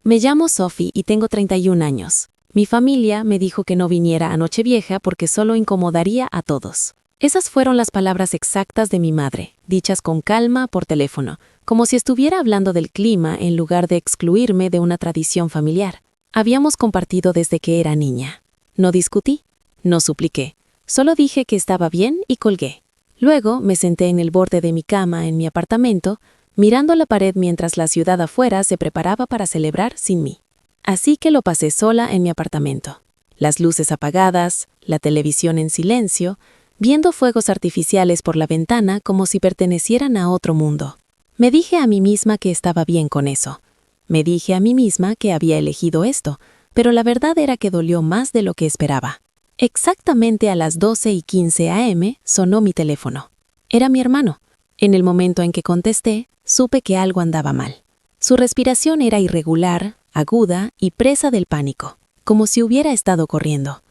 Me llamo Sophie y tengo 31 años. Mi familia me dijo que no viniera a Nochevieja porque solo incomodaría a todos. Esas fueron las palabras exactas de mi madre, dichas con calma por teléfono, como si estuviera hablando del clima en lugar de excluirme de una tradición familiar. Habíamos compartido desde que era niña. No discutí, no supliqué, solo dije que estaba bien y colgué. Luego me senté en el borde de mi cama en mi apartamento, mirando la pared mientras la ciudad afuera se preparaba para celebrar sin mí. Así que lo pasé sola en mi apartamento. Las luces apagadas, la televisión en silencio, viendo fuegos artificiales por la ventana como si pertenecieran a otro mundo. Me dije a mí misma que estaba bien con eso. Me dije a mí misma que había elegido esto, pero la verdad era que dolió más de lo que esperaba. Exactamente a las 12:15 a.m. sonó mi teléfono. Era mi hermano. En el momento en que contesté, supe que algo andaba mal. Su respiración era irregular, aguda y presa del pánico, como si hubiera estado corriendo.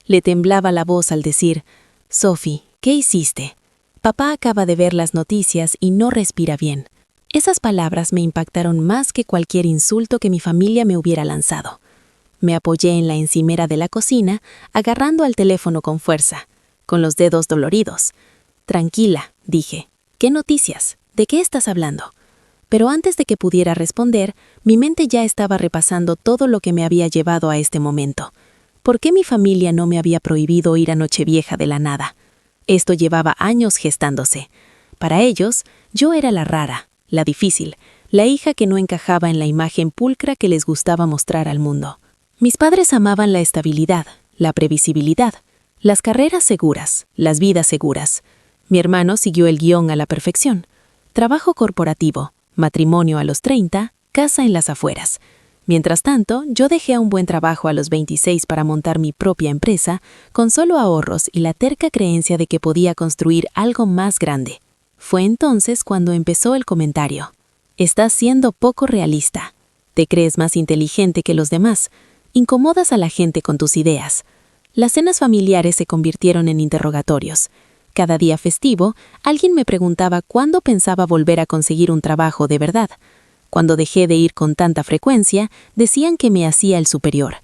Le temblaba la voz al decir: «Sophie, ¿qué hiciste? Papá acaba de ver las noticias y no respira bien». Esas palabras me impactaron más que cualquier insulto que mi familia me hubiera lanzado. Me apoyé en la encimera de la cocina, agarrando al teléfono con fuerza, con los dedos doloridos. «Tranquila», dije. «¿Qué noticias? ¿De qué estás hablando?». Pero antes de que pudiera responder, mi mente ya estaba repasando todo lo que me había llevado a este momento. ¿Por qué mi familia no me había prohibido ir a Nochevieja de la nada? Esto llevaba años gestándose. Para ellos, yo era la rara, la difícil, la hija que no encajaba en la imagen pulcra que les gustaba mostrar al mundo. Mis padres amaban la estabilidad, la previsibilidad, las carreras seguras, las vidas seguras. Mi hermano siguió el guión a la perfección. Trabajo corporativo, matrimonio a los 30, casa en las afueras. Mientras tanto, yo dejé un buen trabajo a los 26 para montar mi propia empresa, con solo ahorros y la terca creencia de que podía construir algo más grande. Fue entonces cuando empezó el comentario: «Estás siendo poco realista. Te crees más inteligente que los demás. Incomodas a la gente con tus ideas». Las cenas familiares se convirtieron en interrogatorios. Cada día festivo, alguien me preguntaba cuándo pensaba volver a conseguir un trabajo de verdad. Cuando dejé de ir con tanta frecuencia, decían que me hacía el superior.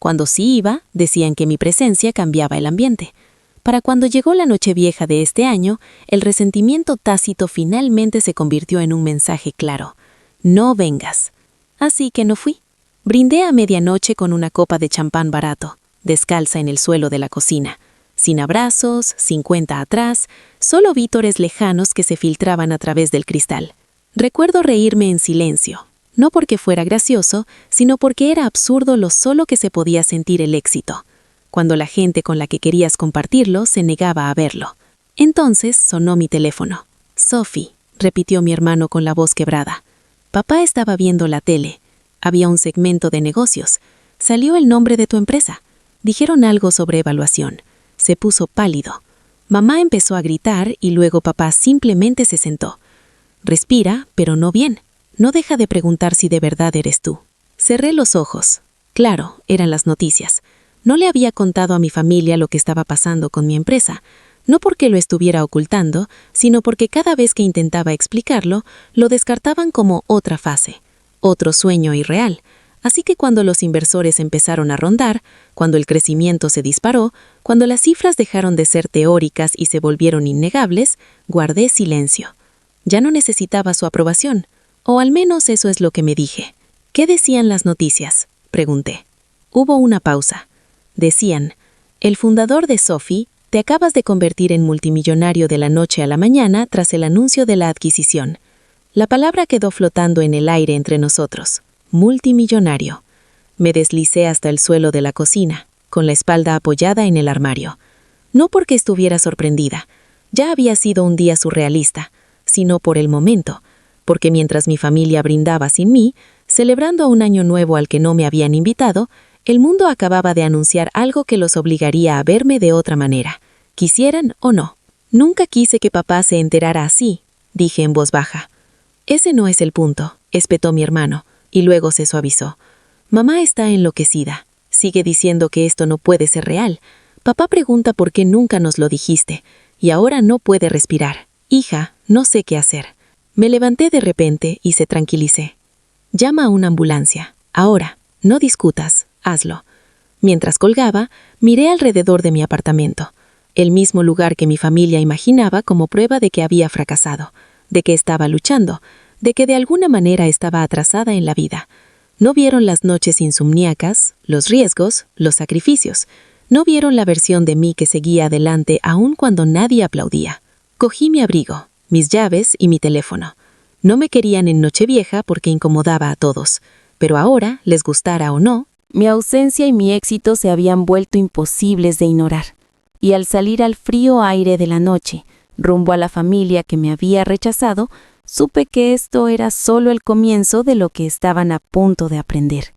Cuando sí iba, decían que mi presencia cambiaba el ambiente. Para cuando llegó la Nochevieja de este año, el resentimiento tácito finalmente se convirtió en un mensaje claro: «No vengas». Así que no fui. Brindé a medianoche con una copa de champán barato, descalza en el suelo de la cocina. Sin abrazos, sin cuenta atrás, solo vítores lejanos que se filtraban a través del cristal. Recuerdo reírme en silencio, no porque fuera gracioso, sino porque era absurdo lo solo que se podía sentir el éxito, cuando la gente con la que querías compartirlo se negaba a verlo. Entonces sonó mi teléfono. «Sophie», repitió mi hermano con la voz quebrada. «Papá estaba viendo la tele. Había un segmento de negocios. Salió el nombre de tu empresa. Dijeron algo sobre evaluación». Se puso pálido. Mamá empezó a gritar y luego papá simplemente se sentó. «Respira, pero no bien. No deja de preguntar si de verdad eres tú». Cerré los ojos. Claro, eran las noticias. No le había contado a mi familia lo que estaba pasando con mi empresa, no porque lo estuviera ocultando, sino porque cada vez que intentaba explicarlo, lo descartaban como otra fase, otro sueño irreal. Así que cuando los inversores empezaron a rondar, cuando el crecimiento se disparó, cuando las cifras dejaron de ser teóricas y se volvieron innegables, guardé silencio. Ya no necesitaba su aprobación, o al menos eso es lo que me dije. «¿Qué decían las noticias?», pregunté. Hubo una pausa. Decían: «El fundador de Sophie, te acabas de convertir en multimillonario de la noche a la mañana tras el anuncio de la adquisición». La palabra quedó flotando en el aire entre nosotros. Multimillonario. Me deslicé hasta el suelo de la cocina, con la espalda apoyada en el armario. No porque estuviera sorprendida, ya había sido un día surrealista, sino por el momento, porque mientras mi familia brindaba sin mí, celebrando un año nuevo al que no me habían invitado, el mundo acababa de anunciar algo que los obligaría a verme de otra manera, quisieran o no. «Nunca quise que papá se enterara así», dije en voz baja. «Ese no es el punto», espetó mi hermano, y luego se suavizó. «Mamá está enloquecida. Sigue diciendo que esto no puede ser real. Papá pregunta por qué nunca nos lo dijiste, y ahora no puede respirar. Hija, no sé qué hacer». Me levanté de repente y se tranquilicé. «Llama a una ambulancia», Ahora, no discutas, hazlo. Mientras colgaba, miré alrededor de mi apartamento, el mismo lugar que mi familia imaginaba como prueba de que había fracasado, de que estaba luchando, de que de alguna manera estaba atrasada en la vida. No vieron las noches insomníacas, los riesgos, los sacrificios. No vieron la versión de mí que seguía adelante aun cuando nadie aplaudía. Cogí mi abrigo, mis llaves y mi teléfono. No me querían en Nochevieja porque incomodaba a todos, pero ahora, les gustara o no, mi ausencia y mi éxito se habían vuelto imposibles de ignorar. Y al salir al frío aire de la noche, rumbo a la familia que me había rechazado, supe que esto era solo el comienzo de lo que estaban a punto de aprender.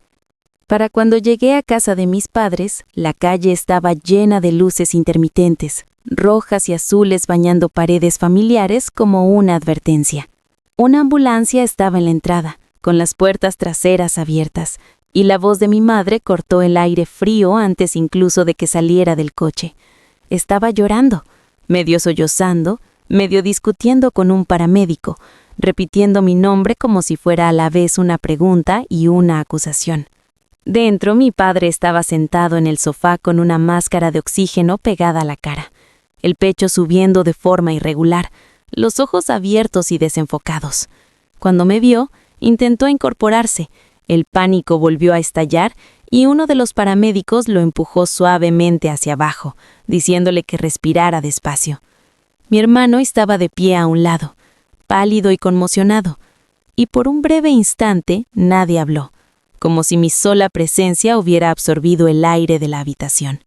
Para cuando llegué a casa de mis padres, la calle estaba llena de luces intermitentes, rojas y azules bañando paredes familiares como una advertencia. Una ambulancia estaba en la entrada, con las puertas traseras abiertas, y la voz de mi madre cortó el aire frío antes incluso de que saliera del coche. Estaba llorando, medio sollozando, medio discutiendo con un paramédico, repitiendo mi nombre como si fuera a la vez una pregunta y una acusación. Dentro, mi padre estaba sentado en el sofá con una máscara de oxígeno pegada a la cara, el pecho subiendo de forma irregular, los ojos abiertos y desenfocados. Cuando me vio, intentó incorporarse. El pánico volvió a estallar y uno de los paramédicos lo empujó suavemente hacia abajo, diciéndole que respirara despacio. Mi hermano estaba de pie a un lado, pálido y conmocionado, y por un breve instante nadie habló, como si mi sola presencia hubiera absorbido el aire de la habitación.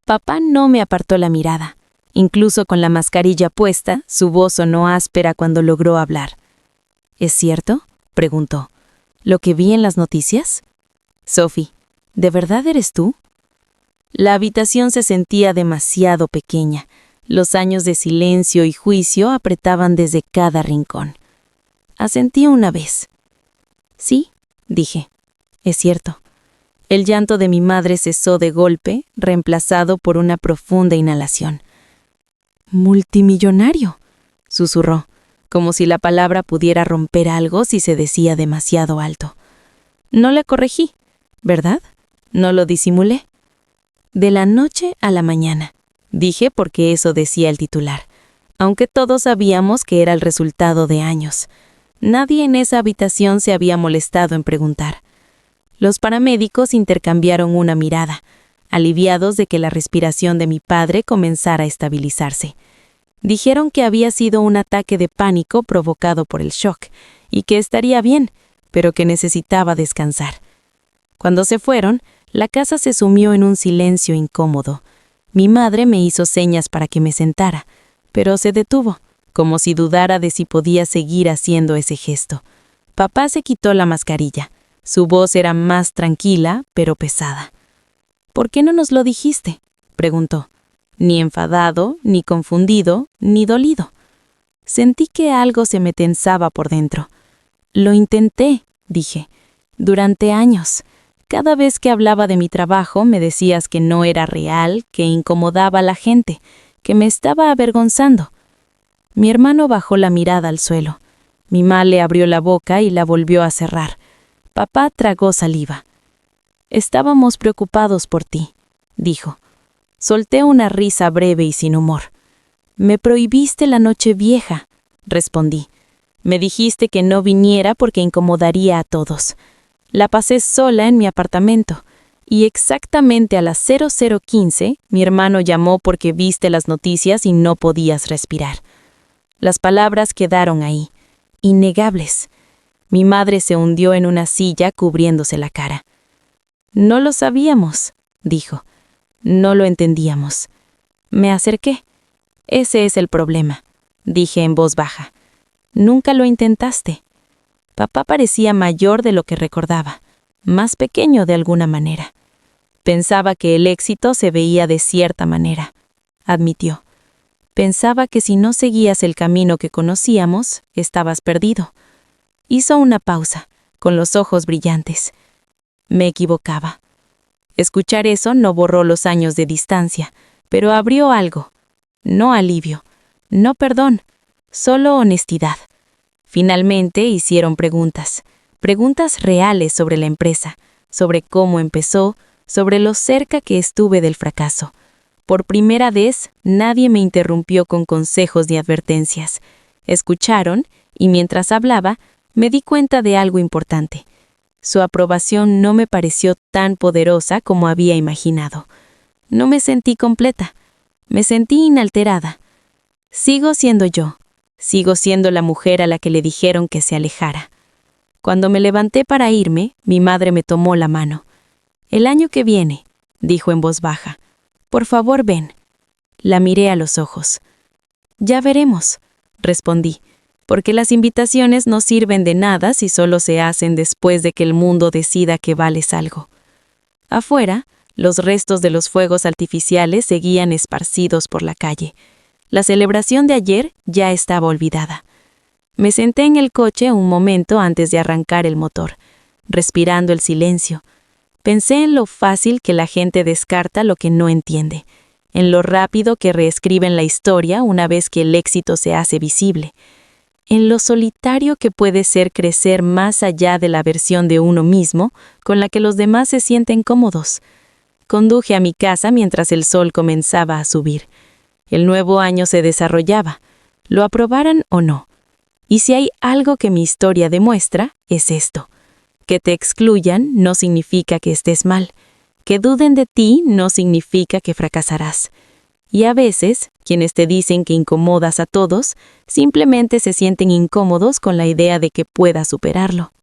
Papá no me apartó la mirada. Incluso con la mascarilla puesta, su voz sonó áspera cuando logró hablar. ¿Es cierto?, preguntó. ¿Lo que vi en las noticias? Sophie, ¿de verdad eres tú? La habitación se sentía demasiado pequeña. Los años de silencio y juicio apretaban desde cada rincón. Asentí una vez. Sí, dije, es cierto. El llanto de mi madre cesó de golpe, reemplazado por una profunda inhalación. «Multimillonario», susurró, como si la palabra pudiera romper algo si se decía demasiado alto. No le corregí, ¿verdad? No lo disimulé. De la noche a la mañana, dije porque eso decía el titular, aunque todos sabíamos que era el resultado de años. Nadie en esa habitación se había molestado en preguntar. Los paramédicos intercambiaron una mirada, aliviados de que la respiración de mi padre comenzara a estabilizarse. Dijeron que había sido un ataque de pánico provocado por el shock y que estaría bien, pero que necesitaba descansar. Cuando se fueron, la casa se sumió en un silencio incómodo. Mi madre me hizo señas para que me sentara, pero se detuvo, como si dudara de si podía seguir haciendo ese gesto. Papá se quitó la mascarilla. Su voz era más tranquila, pero pesada. «¿Por qué no nos lo dijiste?», preguntó. Ni enfadado, ni confundido, ni dolido. Sentí que algo se me tensaba por dentro. Lo intenté, dije, durante años. Cada vez que hablaba de mi trabajo me decías que no era real, que incomodaba a la gente, que me estaba avergonzando. Mi hermano bajó la mirada al suelo. Mi mamá le abrió la boca y la volvió a cerrar. Papá tragó saliva. «Estábamos preocupados por ti», dijo. Solté una risa breve y sin humor. «Me prohibiste la Nochevieja», respondí. «Me dijiste que no viniera porque incomodaría a todos. La pasé sola en mi apartamento, y exactamente a las 00:15 mi hermano llamó porque viste las noticias y no podías respirar». Las palabras quedaron ahí, innegables. Mi madre se hundió en una silla cubriéndose la cara. «No lo sabíamos», dijo. «No lo entendíamos». Me acerqué. «Ese es el problema», dije en voz baja. «Nunca lo intentaste». Papá parecía mayor de lo que recordaba, más pequeño de alguna manera. Pensaba que el éxito se veía de cierta manera, admitió. Pensaba que si no seguías el camino que conocíamos, estabas perdido. Hizo una pausa, con los ojos brillantes. Me equivocaba. Escuchar eso no borró los años de distancia, pero abrió algo. No alivio, no perdón, solo honestidad. Finalmente hicieron preguntas Preguntas reales sobre la empresa, sobre cómo empezó, sobre lo cerca que estuve del fracaso. Por primera vez, nadie me interrumpió con consejos ni advertencias. Escucharon, y mientras hablaba, me di cuenta de algo importante. Su aprobación no me pareció tan poderosa como había imaginado. No me sentí completa. Me sentí inalterada. Sigo siendo yo. Sigo siendo la mujer a la que le dijeron que se alejara. Cuando me levanté para irme, mi madre me tomó la mano. «El año que viene», dijo en voz baja. «Por favor, ven». La miré a los ojos. «Ya veremos», respondí, porque las invitaciones no sirven de nada si solo se hacen después de que el mundo decida que vales algo. Afuera, los restos de los fuegos artificiales seguían esparcidos por la calle. La celebración de ayer ya estaba olvidada. Me senté en el coche un momento antes de arrancar el motor, respirando el silencio. Pensé en lo fácil que la gente descarta lo que no entiende, en lo rápido que reescriben la historia una vez que el éxito se hace visible, en lo solitario que puede ser crecer más allá de la versión de uno mismo con la que los demás se sienten cómodos. Conduje a mi casa mientras el sol comenzaba a subir. El nuevo año se desarrollaba, lo aprobaran o no. Y si hay algo que mi historia demuestra, es esto. Que te excluyan no significa que estés mal. Que duden de ti no significa que fracasarás. Y a veces, quienes te dicen que incomodas a todos, simplemente se sienten incómodos con la idea de que puedas superarlo.